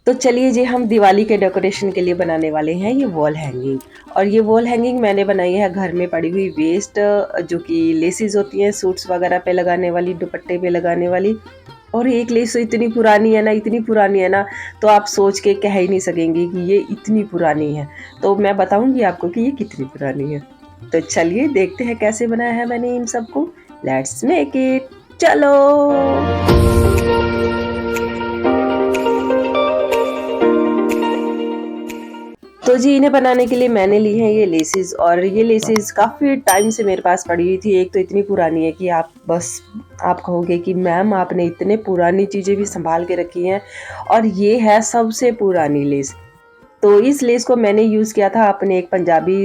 तो चलिए जी, हम दिवाली के डेकोरेशन के लिए बनाने वाले हैं ये वॉल हैंगिंग। और ये वॉल हैंगिंग मैंने बनाई है घर में पड़ी हुई वेस्ट, जो कि लेसेस होती हैं सूट्स वगैरह पे लगाने वाली, दुपट्टे पे लगाने वाली। और एक लेस तो इतनी पुरानी है ना, इतनी पुरानी है ना, तो आप सोच के कह ही नहीं सकेंगे कि ये इतनी पुरानी है। तो मैं बताऊंगी आपको कि ये कितनी पुरानी है। तो चलिए देखते हैं कैसे बनाया है मैंने इन सबको। लेट्स मेक इट, चलो। तो जी, इन्हें बनाने के लिए मैंने ली हैं ये लेसेस। और ये लेसेस काफ़ी टाइम से मेरे पास पड़ी हुई थी। एक तो इतनी पुरानी है कि आप कहोगे कि मैम आपने इतने पुरानी चीज़ें भी संभाल के रखी हैं, और ये है सबसे पुरानी लेस। तो इस लेस को मैंने यूज़ किया था अपने एक पंजाबी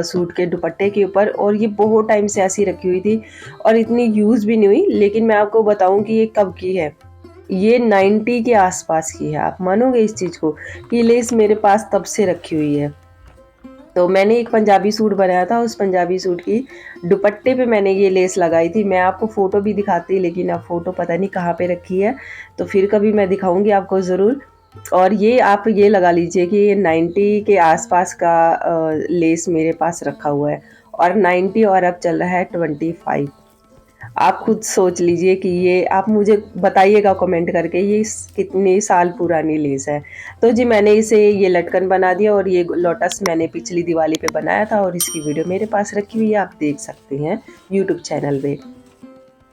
सूट के दुपट्टे के ऊपर, और ये बहुत टाइम से ऐसी रखी हुई थी और इतनी यूज़ भी नहीं हुई। लेकिन मैं आपको बताऊं कि ये कब की है। ये 90 के आसपास की है। आप मानोगे इस चीज़ को कि लेस मेरे पास तब से रखी हुई है। तो मैंने एक पंजाबी सूट बनाया था, उस पंजाबी सूट की दुपट्टे पे मैंने ये लेस लगाई थी। मैं आपको फ़ोटो भी दिखाती, लेकिन अब फ़ोटो पता नहीं कहाँ पे रखी है, तो फिर कभी मैं दिखाऊंगी आपको ज़रूर। और ये आप ये लगा लीजिए कि ये 90 के आसपास का लेस मेरे पास रखा हुआ है। और 90 और अब चल रहा है 25। आप खुद सोच लीजिए कि ये, आप मुझे बताइएगा कमेंट करके ये कितने साल पुरानी लेस है। तो जी, मैंने इसे ये लटकन बना दिया। और ये लोटस मैंने पिछली दिवाली पे बनाया था, और इसकी वीडियो मेरे पास रखी हुई है, आप देख सकते हैं यूट्यूब चैनल पे।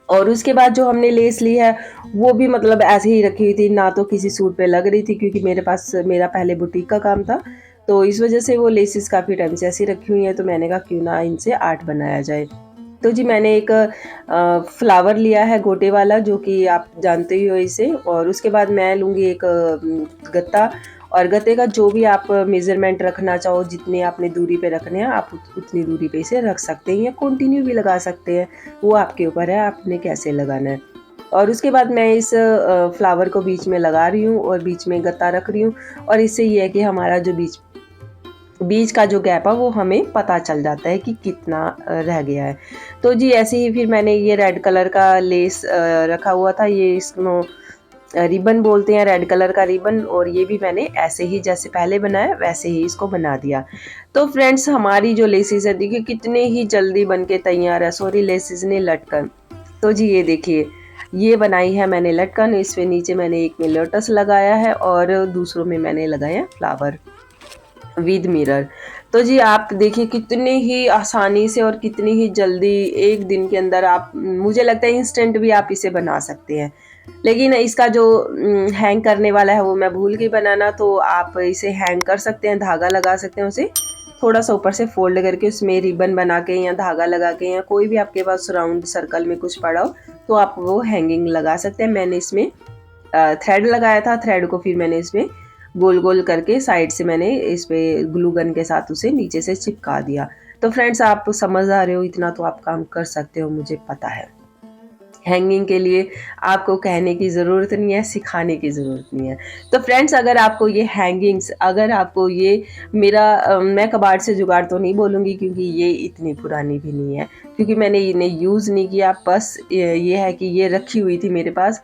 और उसके बाद जो हमने लेस ली है वो भी मतलब ऐसे ही रखी हुई थी, ना तो किसी सूट पे लग रही थी, क्योंकि मेरा पहले बुटीक का काम था। तो इस वजह से वो लेसेस काफ़ी टाइम से ऐसी रखी हुई हैं, तो मैंने कहा क्यों ना इनसे आर्ट बनाया जाए। तो जी, मैंने एक फ्लावर लिया है गोटे वाला, जो कि आप जानते ही हो इसे। और उसके बाद मैं लूँगी एक गत्ता। और गत्ते का जो भी आप मेज़रमेंट रखना चाहो, जितने आपने दूरी पे रखने हैं, आप उतनी दूरी पे इसे रख सकते हैं, या कंटिन्यू भी लगा सकते हैं। वो आपके ऊपर है, आपने कैसे लगाना है। और उसके बाद मैं इस फ्लावर को बीच में लगा रही हूँ, और बीच में गत्ता रख रही हूँ। और इससे ये है कि हमारा जो बीच का जो गैप है वो हमें पता चल जाता है कि कितना रह गया है। तो जी, ऐसे ही फिर मैंने ये रेड कलर का लेस रखा हुआ था, ये इसको रिबन बोलते हैं, रेड कलर का रिबन। और ये भी मैंने ऐसे ही जैसे पहले बनाया वैसे ही इसको बना दिया। तो फ्रेंड्स, हमारी जो लेसेस है देखिए कितने ही जल्दी बन के तैयार है। सॉरी, लेसेस ने लटकन। तो जी, ये देखिए, ये बनाई है मैंने लटकन। इसमें नीचे मैंने एक में लोटस लगाया है, और दूसरों में मैंने लगाया फ्लावर विद मिरर। तो जी, आप देखिए कितने ही आसानी से और कितनी ही जल्दी एक दिन के अंदर आप, मुझे लगता है इंस्टेंट भी आप इसे बना सकते हैं। लेकिन इसका जो हैंग करने वाला है वो मैं भूल गई बनाना। तो आप इसे हैंग कर सकते हैं, धागा लगा सकते हैं उसे थोड़ा सा ऊपर से फोल्ड करके, उसमें रिबन बना के या धागा लगा के, या कोई भी आपके पास राउंड सर्कल में कुछ पड़ा हो तो आप वो हैंगिंग लगा सकते हैं। मैंने इसमें थ्रेड लगाया था, थ्रेड को फिर मैंने इसमें गोल गोल करके साइड से मैंने इस पे ग्लू गन के साथ उसे नीचे से चिपका दिया। तो फ्रेंड्स, आप समझ आ रहे हो, इतना तो आप काम कर सकते हो, मुझे पता है। हैंगिंग के लिए आपको कहने की ज़रूरत नहीं है, सिखाने की ज़रूरत नहीं है। तो फ्रेंड्स, अगर आपको ये हैंगिंग्स, अगर आपको ये मेरा मैं कबाड़ से जुगाड़ तो नहीं बोलूँगी, क्योंकि ये इतनी पुरानी भी नहीं है, क्योंकि मैंने इन्हें यूज़ नहीं किया। बस ये है कि ये रखी हुई थी मेरे पास।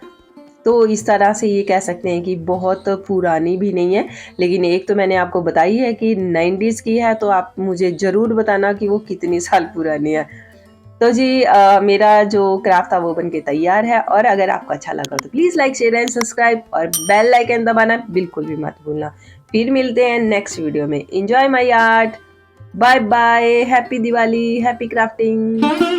तो इस तरह से ये कह सकते हैं कि बहुत पुरानी भी नहीं है। लेकिन एक तो मैंने आपको बताई है कि 90s की है, तो आप मुझे ज़रूर बताना कि वो कितनी साल पुरानी है। तो जी, मेरा जो क्राफ्ट था वो बनके तैयार है। और अगर आपको अच्छा लगा तो please like, share and subscribe, और बेल आइकन दबाना बिल्कुल भी मत भूलना। फिर मिलते हैं नेक्स्ट वीडियो में। Enjoy my art. Bye bye. Happy Diwali, happy crafting.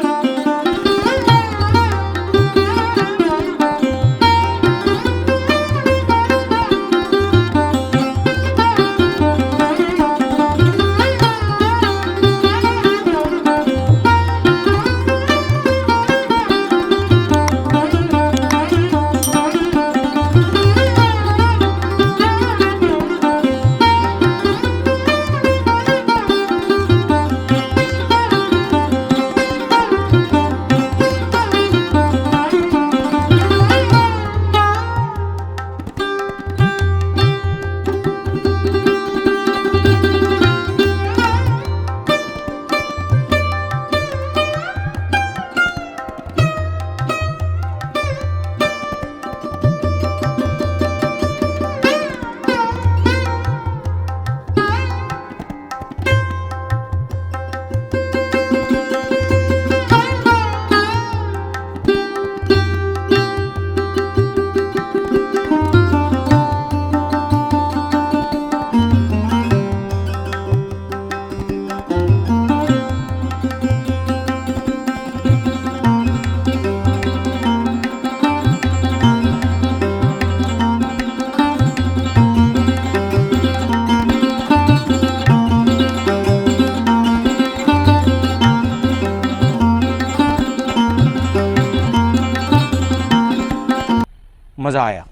मज़ा आया।